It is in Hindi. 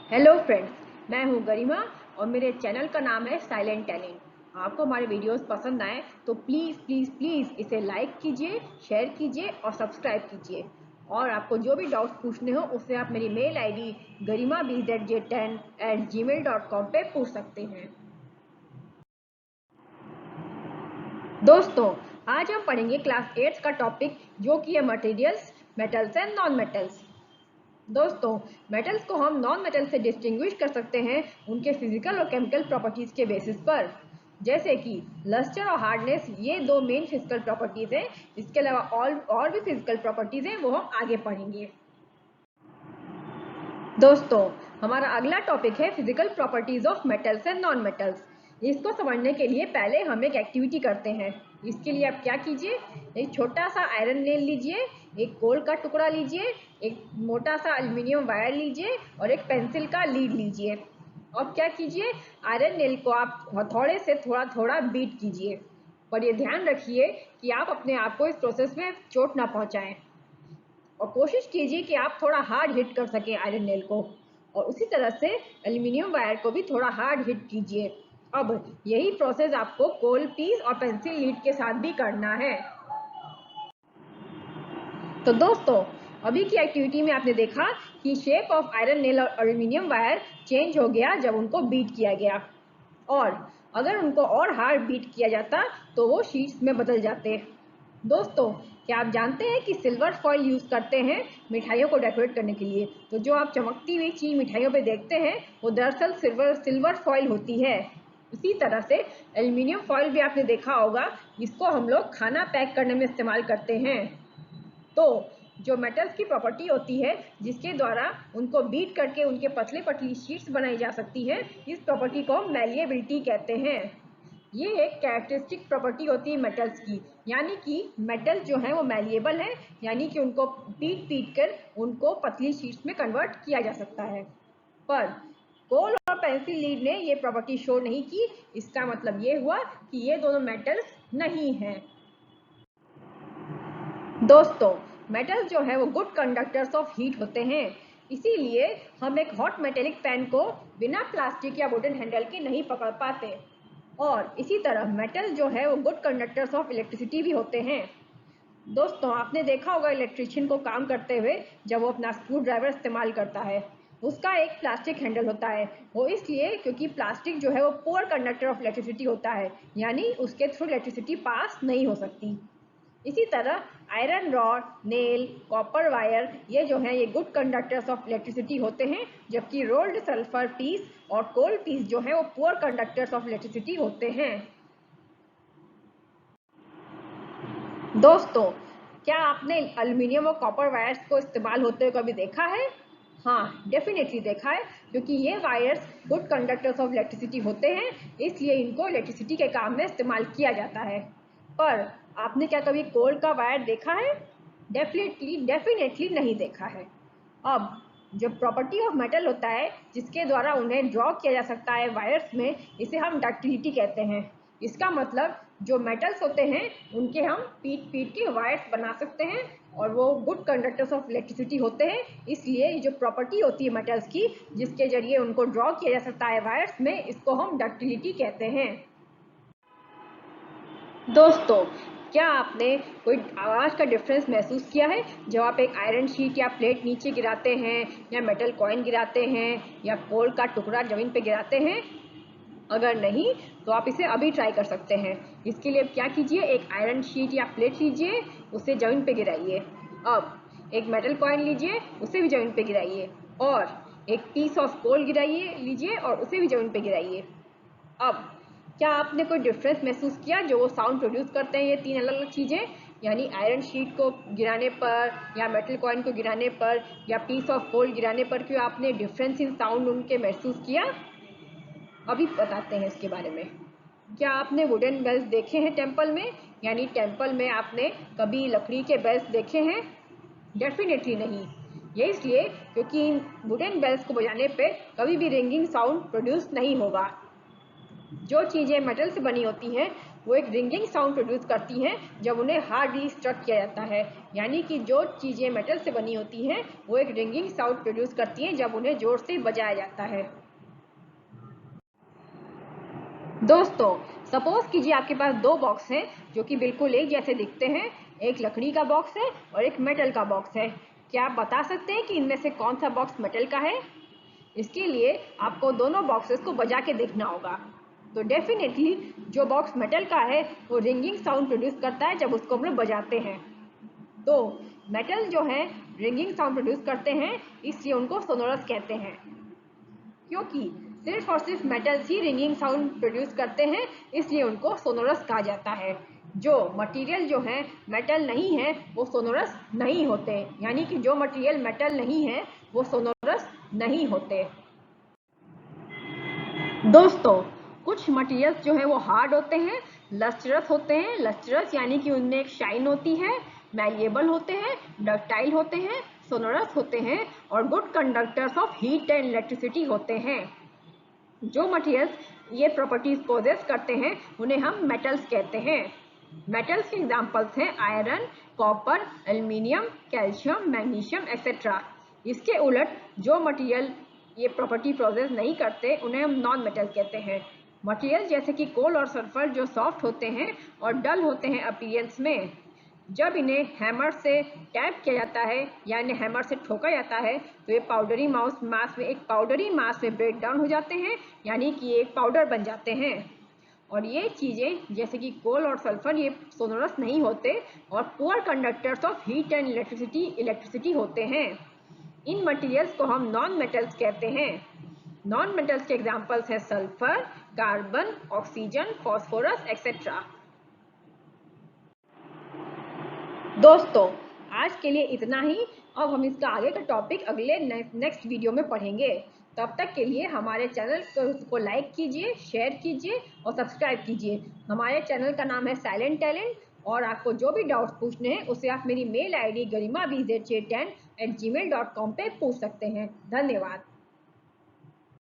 हेलो फ्रेंड्स, मैं हूं गरिमा और मेरे चैनल का नाम है साइलेंट टैलेंट। आपको हमारे वीडियोस पसंद आए तो प्लीज़ प्लीज़ प्लीज़ इसे लाइक कीजिए, शेयर कीजिए और सब्सक्राइब कीजिए। और आपको जो भी डाउट्स पूछने हो उससे आप मेरी मेल आईडी garima10@gmail.com पे पूछ सकते हैं। दोस्तों, आज हम पढ़ेंगे क्लास 8 का टॉपिक जो कि है materials, metals and non metals. दोस्तों, मेटल्स को हम नॉन मेटल से डिस्टिंग्विश कर सकते हैं उनके फिजिकल और केमिकल प्रॉपर्टीज के बेसिस पर, जैसे कि लस्टर और हार्डनेस। ये दो मेन फिजिकल प्रॉपर्टीज हैं। इसके अलावा और भी फिजिकल प्रॉपर्टीज हैं, वो हम आगे पढ़ेंगे। दोस्तों, हमारा अगला टॉपिक है physical properties of metals and non metals. इसको समझने के लिए पहले हम एक एक्टिविटी करते हैं। इसके लिए आप क्या कीजिए, एक छोटा सा आयरन नेल लीजिए, एक कोल का टुकड़ा लीजिए, एक मोटा सा एल्युमिनियम वायर लीजिए और एक पेंसिल का लीड लीजिए। अब क्या कीजिए, आयरन नेल को आप हथौड़े से थोड़ा थोड़ा बीट कीजिए। पर ये ध्यान रखिए कि आप अपने आप को इस प्रोसेस में चोट ना पहुंचाएं और कोशिश कीजिए कि आप थोड़ा हार्ड हिट कर सकें आयरन नेल को। और उसी तरह से एल्युमिनियम वायर को भी थोड़ा हार्ड हिट कीजिए। अब यही प्रोसेस आपको कोल पीस और पेंसिल लीड के साथ भी करना है। तो दोस्तों, अभी की एक्टिविटी में आपने देखा कि शेप ऑफ आयरन नेल और एल्युमिनियम वायर चेंज हो गया जब उनको बीट किया गया, और अगर उनको और हार्ड बीट किया जाता तो वो शीट्स में बदल जाते। दोस्तों, क्या आप जानते हैं कि सिल्वर फॉइल यूज करते हैं मिठाइयों को डेकोरेट करने के लिए? तो जो आप चमकती हुई चीज मिठाइयों पे देखते हैं वो दरअसल सिल्वर फॉइल होती है। इसी तरह से एल्युमिनियम फॉइल भी आपने देखा होगा, इसको हम लोग खाना पैक करने में इस्तेमाल करते हैं। तो जो मेटल्स की प्रॉपर्टी होती है जिसके द्वारा उनको बीट करके उनके पतले पतली शीट्स बनाई जा सकती है, इस प्रॉपर्टी को हम मैलिएबिलिटी कहते हैं। ये एक कैरेक्टरिस्टिक प्रॉपर्टी होती है मेटल्स की, यानी कि मेटल्स जो है वो मैलिएबल है, यानी कि उनको पीट पीट कर उनको पतली शीट्स में कन्वर्ट किया जा सकता है। पर कोल और पेंसिल लीड ने ये प्रॉपर्टी शो नहीं की। इसका मतलब ये हुआ कि ये दोनों मेटल्स नहीं हैं। दोस्तों, मेटल्स जो है वो गुड कंडक्टर्स ऑफ हीट होते हैं। इसीलिए हम एक हॉट मेटेलिक पैन को बिना प्लास्टिक या वुडन हैंडल के नहीं पकड़ पाते। और इसी तरह मेटल जो है वो गुड कंडक्टर्स ऑफ इलेक्ट्रिसिटी भी होते हैं। दोस्तों, आपने देखा होगा इलेक्ट्रिशियन को काम करते हुए जब वो अपना स्क्रू ड्राइवर इस्तेमाल करता है, उसका एक प्लास्टिक हैंडल होता है। वो इसलिए क्योंकि प्लास्टिक जो है वो पुअर कंडक्टर ऑफ इलेक्ट्रिसिटी होता है, यानी उसके थ्रू इलेक्ट्रिसिटी पास नहीं हो सकती। इसी तरह iron rod, nail, copper wire, ये जो है ये गुड कंडक्टर्स ऑफ इलेक्ट्रिसिटी होते हैं, जबकि रोल्ड सल्फर पीस और कोल पीस जो है वो पुअर कंडक्टर्स ऑफ इलेक्ट्रिसिटी होते हैं। दोस्तों, क्या आपने एल्युमिनियम और कॉपर वायर्स को इस्तेमाल होते हुए कभी देखा है? हाँ, डेफिनेटली देखा है, क्योंकि ये wires good conductors of electricity होते हैं, इसलिए इनको इलेक्ट्रिसिटी के काम में इस्तेमाल किया जाता है। पर आपने क्या कभी कोल का वायर देखा है? डेफिनेटली नहीं देखा है। अब जो प्रॉपर्टी ऑफ मेटल होता है जिसके द्वारा उन्हें ड्रॉ किया जा सकता है वायर्स में, इसे हम डक्टिलिटी कहते हैं। इसका मतलब जो मेटल्स होते हैं उनके हम पीट पीट के वायर्स बना सकते हैं, और वो गुड कंडक्टर्स ऑफ इलेक्ट्रिसिटी होते हैं। इसलिए जो प्रॉपर्टी होती है मेटल्स की जिसके जरिए उनको ड्रॉ किया जा सकता है वायर्स में, इसको हम डक्टिलिटी कहते हैं। दोस्तों, क्या आपने कोई आवाज़ का डिफरेंस महसूस किया है जब आप एक आयरन शीट या प्लेट नीचे गिराते हैं, या मेटल कॉइन गिराते हैं, या कोल का टुकड़ा ज़मीन पे गिराते हैं? अगर नहीं तो आप इसे अभी ट्राई कर सकते हैं। इसके लिए क्या कीजिए, एक आयरन शीट या प्लेट लीजिए, उसे ज़मीन पे गिराइए। अब एक मेटल कॉइन लीजिए, उसे भी ज़मीन पे गिराइए, और एक पीस ऑफ कोल गिराइए लीजिए और उसे भी ज़मीन पे गिराइए। अब क्या आपने कोई डिफरेंस महसूस किया जो वो साउंड प्रोड्यूस करते हैं ये तीन अलग अलग चीज़ें? यानी आयरन शीट को गिराने पर, या मेटल कॉइन को गिराने पर, या पीस ऑफ कोल गिराने पर, क्यों आपने डिफरेंस इन साउंड उनके महसूस किया? अभी बताते हैं इसके बारे में। क्या आपने वुडन बेल्स देखे हैं टेम्पल में? यानी टेम्पल में आपने कभी लकड़ी के बेल्स देखे हैं? डेफिनेटली नहीं। ये इसलिए क्योंकि इन वुडन बेल्स को बजाने पे कभी भी रिंगिंग साउंड प्रोड्यूस नहीं होगा। जो चीज़ें मेटल से बनी होती हैं वो एक रिंगिंग साउंड प्रोड्यूस करती हैं जब उन्हें हार्डली स्ट्रक किया जाता है। यानी कि जो चीज़ें मेटल से बनी होती हैं वो एक रिंगिंग साउंड प्रोड्यूस करती हैं जब उन्हें जोर से बजाया जाता है। दोस्तों, सपोज कीजिए आपके पास दो बॉक्स हैं जो कि बिल्कुल एक जैसे दिखते हैं। एक लकड़ी का बॉक्स है और एक मेटल का बॉक्स है। क्या आप बता सकते हैं कि इनमें से कौन सा बॉक्स मेटल का है? इसके लिए आपको दोनों बॉक्सेस को बजा के देखना होगा। तो डेफिनेटली जो बॉक्स मेटल का है वो रिंगिंग साउंड प्रोड्यूस करता है जब उसको हम लोग बजाते हैं। तो मेटल जो है रिंगिंग साउंड प्रोड्यूस करते हैं, इसलिए उनको सोनोरस कहते हैं। क्योंकि सिर्फ और सिर्फ मेटल्स ही रिंगिंग साउंड प्रोड्यूस करते हैं, इसलिए उनको सोनोरस कहा जाता है। जो मटेरियल जो है मेटल नहीं है वो सोनोरस नहीं होते। यानी कि जो मटेरियल मेटल नहीं है वो सोनोरस नहीं होते। दोस्तों, कुछ मटेरियल्स जो है वो हार्ड होते हैं, लस्ट्रस होते हैं। लस्ट्रस यानी कि उनमें एक शाइन होती है। मैलिएबल होते हैं, डक्टाइल होते हैं, सोनोरस होते हैं और good conductors of heat and electricity होते हैं। जो मटेरियल्स ये प्रॉपर्टीज पोजेस करते हैं उन्हें हम मेटल्स कहते हैं। मेटल्स के एग्जांपल्स हैं iron, copper, aluminium, calcium, magnesium etcetera. इसके उलट जो मटेरियल ये प्रॉपर्टी प्रोसेस नहीं करते उन्हें हम नॉन मेटल कहते हैं। मटेरियल जैसे कि कोल और सल्फर जो सॉफ्ट होते हैं और डल होते हैं अपीयरेंस में, जब इन्हें हैमर से टैप किया जाता है या इन्हें हैमर से ठोका जाता है तो ये पाउडरी मास में ब्रेक डाउन हो जाते हैं। यानी कि ये एक पाउडर बन जाते हैं। और ये चीज़ें जैसे कि कोल और सल्फर ये सोनोरस नहीं होते और poor conductors of heat and electricity होते हैं। इन मटेरियल्स को हम नॉन मेटल्स कहते हैं। नॉन मेटल्स के एग्जांपल्स हैं sulphur, carbon, oxygen, phosphorus etcetera. दोस्तों, आज के लिए इतना ही। अब हम इसका आगे का टॉपिक अगले नेक्स्ट वीडियो में पढ़ेंगे। तब तक के लिए हमारे चैनल को लाइक कीजिए, शेयर कीजिए और सब्सक्राइब कीजिए। हमारे चैनल का नाम है साइलेंट टैलेंट और आपको जो भी डाउट्स पूछने हैं उसे आप मेरी मेल आईडी garima bz10@gmail.com पे पूछ सकते हैं। धन्यवाद।